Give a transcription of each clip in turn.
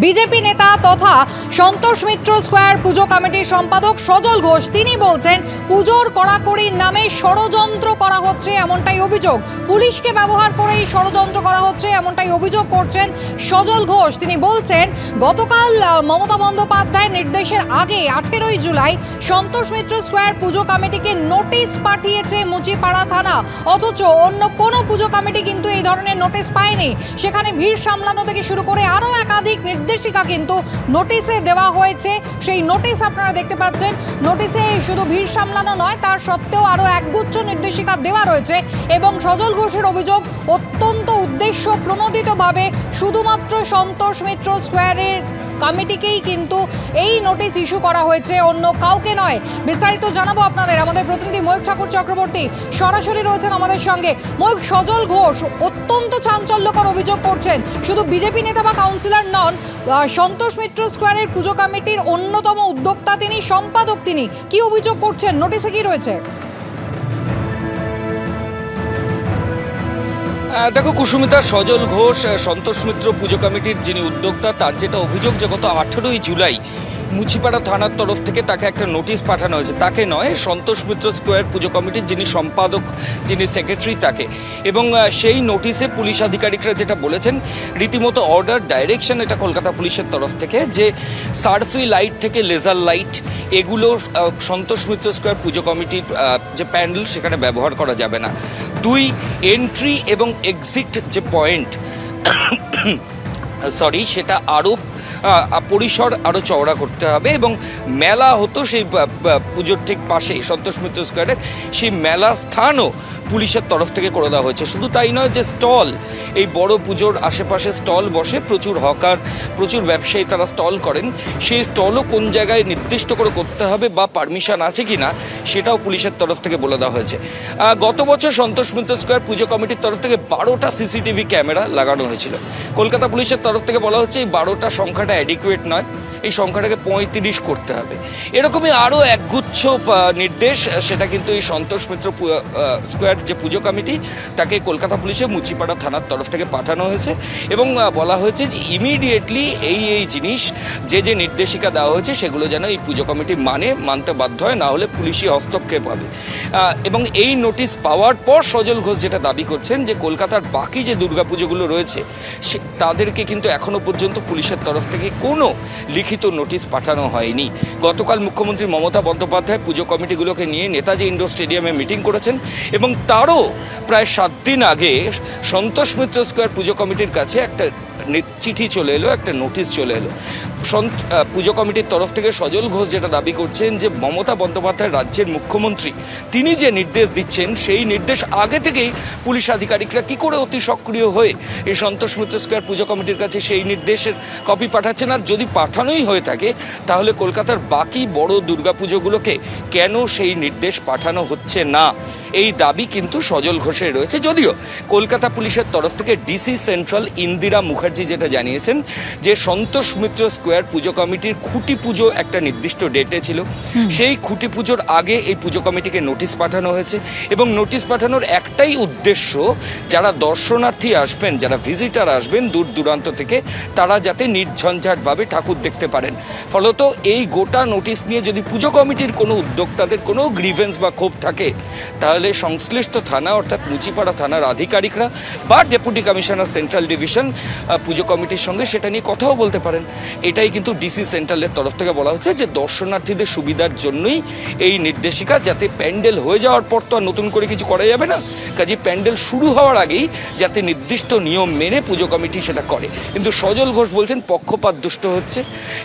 BJP নেতা তথা Santosh Mitra square পুজো কমিটির সম্পাদক সজল ঘোষ তিনি বলছেন পুজোর কড়াকড়ির নামে ষড়যন্ত্র করা হচ্ছে এমনটাই অভিযোগ। পুলিশকে ব্যবহার করেই ষড়যন্ত্র করা হচ্ছে এমনটাই অভিযোগ করছেন সজল ঘোষ। তিনি বলছেন গতকাল মমতা বন্দ্যোপাধ্যায়ের নির্দেশের আগে 18ই জুলাই সন্তোষ মিত্র স্কোয়ার পুজো কমিটিকে নোটিশ পাঠিয়েছে মুচিপাড়া থানা, অথচ অন্য কোনো পুজো কমিটি কিন্তু এই ধরনের নোটিশ পায়নি। সেখানে ভিড় সামলানো থেকে শুরু করে আরও একাধিক নির্দেশিকা কিন্তু নোটিশে দেওয়া হয়েছে। সেই নোটিশ আপনারা দেখতে পাচ্ছেন। নোটিশে শুধু ভিড় সামলানো নয়, তার সত্ত্বেও আরও একগুচ্ছ নির্দেশিকা দেওয়া রয়েছে এবং সজল ঘোষের অভিযোগ অত্যন্ত উদ্দেশ্য প্রণোদিতভাবে শুধুমাত্র সন্তোষ মিত্র স্কোয়ারের কমিটিকেই কিন্তু এই নোটিশ ইস্যু করা হয়েছে, অন্য কাউকে নয়। বিস্তারিত জানাবো আপনাদের, আমাদের প্রতিনিধি ময়ূখ ঠাকুর চক্রবর্তী সরাসরি রয়েছেন আমাদের সঙ্গে। ময়ূখ, সজল ঘোষ অত্যন্ত চাঞ্চল্যকর অভিযোগ করছেন, শুধু বিজেপি নেতা বা কাউন্সিলর নন, সন্তোষ মিত্র স্কোয়ারের পুজো কমিটির অন্যতম উদ্যোক্তা তিনি, সম্পাদক তিনি। কি অভিযোগ করছেন, নোটিশে কি রয়েছে? দেখো কুসুমিতা, সজল ঘোষ সন্তোষ মিত্র পুজো কমিটির যিনি উদ্যোক্তা, তার যেটা অভিযোগ যে গত 18ই জুলাই মুচিপাড়া থানার তরফ থেকে তাকে একটা নোটিশ পাঠানো হয়েছে, তাকে নয়, সন্তোষ মিত্র স্কোয়ার পুজো কমিটির যিনি সম্পাদক, যিনি সেক্রেটারি তাকে। এবং সেই নোটিশে পুলিশ আধিকারিকরা যেটা বলেছেন রীতিমতো অর্ডার ডাইরেকশন এটা কলকাতা পুলিশের তরফ থেকে যে সার্ফি লাইট থেকে লেজার লাইট এগুলো সন্তোষ মিত্র স্কোয়ার পুজো কমিটির যে প্যান্ডেল সেখানে ব্যবহার করা যাবে না। 2, এন্ট্রি এবং এক্সিট যে পয়েন্ট সেটা আরও পরিসর আরও চওড়া করতে হবে এবং মেলা হতো সেই পুজোর ঠিক পাশে সন্তোষ মিত্র স্কোয়ারের সেই মেলা স্থানও পুলিশের তরফ থেকে করে দেওয়া হয়েছে। শুধু তাই নয়, যে স্টল, এই বড় পুজোর আশেপাশে স্টল বসে, প্রচুর হকার, প্রচুর ব্যবসায়ী তারা স্টল করেন, সেই স্টলও কোন জায়গায় নির্দিষ্ট করে করতে হবে বা পারমিশন আছে কি না সেটাও পুলিশের তরফ থেকে বলে দেওয়া হয়েছে। গত বছর সন্তোষ মিত্র স্কোয়ার পুজো কমিটির তরফ থেকে 12টা সিসিটিভি ক্যামেরা লাগানো হয়েছিল। কলকাতা পুলিশের তরফ থেকে বলা হচ্ছে এই 12টা সংখ্যাটা অ্যাডিকুয়েট নয়, এই সংখ্যাটাকে 35 করতে হবে। এরকমই আরও একগুচ্ছ নির্দেশ, সেটা কিন্তু এই সন্তোষ মিত্র স্কোয়ার যে পুজো কমিটি তাকে কলকাতা পুলিশের মুচিপাড়া থানার তরফ থেকে পাঠানো হয়েছে এবং বলা হয়েছে যে ইমিডিয়েটলি এই জিনিস যে নির্দেশিকা দেওয়া হয়েছে সেগুলো যেন এই পুজো কমিটি মানতে বাধ্য হয়, না হলে পুলিশি হস্তক্ষেপ হবে। এবং এই নোটিশ পাওয়ার পর সজল ঘোষ যেটা দাবি করছেন যে কলকাতার বাকি যে দুর্গাপুজোগুলো রয়েছে তাদেরকে কিন্তু এখনো পর্যন্ত পুলিশের তরফ থেকে কোনো লিখিত নোটিশ পাঠানো হয়নি। গতকাল মুখ্যমন্ত্রী মমতা বন্দ্যোপাধ্যায় পুজো কমিটিগুলোকে নিয়ে নেতাজি ইন্ডোর স্টেডিয়ামে মিটিং করেছেন এবং তারও প্রায় 7 দিন আগে সন্তোষ মিত্র স্কোয়ার পুজো কমিটির কাছে একটা চিঠি চলে এলো, একটা নোটিশ চলে এলো। পুজো কমিটির তরফ থেকে সজল ঘোষ যেটা দাবি করছেন যে মমতা বন্দ্যোপাধ্যায় রাজ্যের মুখ্যমন্ত্রী, তিনি যে নির্দেশ দিচ্ছেন সেই নির্দেশ আগে থেকেই পুলিশ আধিকারিকরা কি করে অতি সক্রিয় হয়ে এই সন্তোষ মিত্র স্কোয়ার পুজো কমিটির কাছে সেই নির্দেশের কপি পাঠাচ্ছেন, আর যদি পাঠানোই হয়ে থাকে তাহলে কলকাতার বাকি বড় দুর্গাপুজোগুলোকে কেন সেই নির্দেশ পাঠানো হচ্ছে না, এই দাবি কিন্তু সজল ঘোষের রয়েছে। যদিও কলকাতা পুলিশের তরফ থেকে ডিসি সেন্ট্রাল ইন্দিরা মুখার্জি যেটা জানিয়েছেন যে সন্তোষ মিত্র স্কোয়ার পুজো কমিটির খুঁটি পুজো একটা নির্দিষ্ট ডেটে ছিল, সেই খুঁটি পুজোর আগে এই পুজো কমিটিকে নোটিশ পাঠানো হয়েছে এবং নোটিশ পাঠানোর একটাই উদ্দেশ্য, যারা দর্শনার্থী আসবেন, যারা ভিজিটার আসবেন দূর দূরান্ত থেকে, তারা যাতে নির্ঝঞ্ঝাটভাবে ঠাকুর দেখতে পারেন। ফলত এই গোটা নোটিশ নিয়ে যদি পুজো কমিটির কোনো উদ্যোক্তাদের কোনো গ্রিভেন্স বা ক্ষোভ থাকে তাহলে সংশ্লিষ্ট থানা অর্থাৎ মুচিপাড়া থানার আধিকারিকরা বা ডেপুটি কমিশনার সেন্ট্রাল ডিভিশন পুজো কমিটির সঙ্গে সেটা নিয়ে কথাও বলতে পারেন। এটাই কিন্তু ডিসি সেন্ট্রালের তরফ থেকে বলা হচ্ছে যে দর্শনার্থীদের সুবিধার জন্যই এই নির্দেশিকা, যাতে প্যান্ডেল হয়ে যাওয়ার পর তো আর নতুন করে কিছু করা যাবে না, কাজে প্যান্ডেল শুরু হওয়ার আগেই যাতে নির্দিষ্ট নিয়ম মেনে পুজো কমিটি সেটা করে। কিন্তু সজল ঘোষ বলছেন পক্ষপাত দুষ্ট হচ্ছে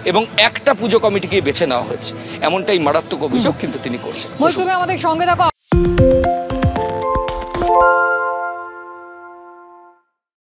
এবং একটা পুজো কমিটিকে বেছে নেওয়া হয়েছে, এমনটাই মারাত্মক অভিযোগ কিন্তু তিনি করছেন। আমাদের সঙ্গে থাকো।